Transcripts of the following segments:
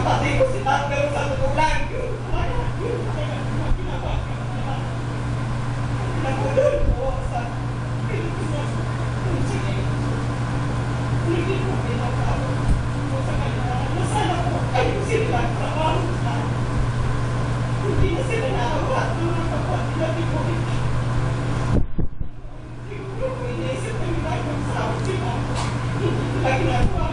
kapatid ko si Tanggal sa tutulan. Nakulol po sa Pilipinas. Hindi ko pinatawag po sa kanya. Nasana po kayo sila trabaho sa hindi na sila naawa ng mga kapatid natin po. Siguro po iniisip na nila yung sahod sila. Hindi nila ginagawa.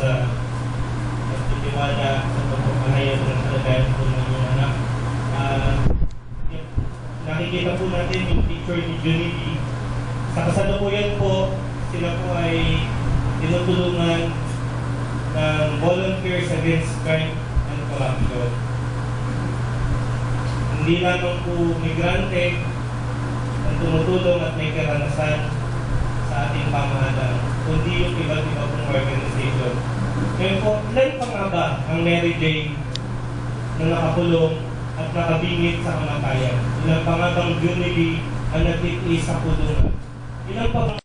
Sa pagpapahayag ng kalagayan po ng inyong anak. Nakikita po natin yung picture ni Junity. Sa kasalukuyan po, sila po ay tinutulungan ng Volunteers Against Crime and Corruption. Hindi lamang po migrante ang tumutulong at may karanasan sa ating pamahalaan, kundi yung iba't iba pong organization. Ngayon po, ilan pa nga ba ang Mary Jane na nakakulong at nakabingit sa kamatayan? Ilan pa nga bang Junity ang nagtitiis sa kulungan? Ilan pa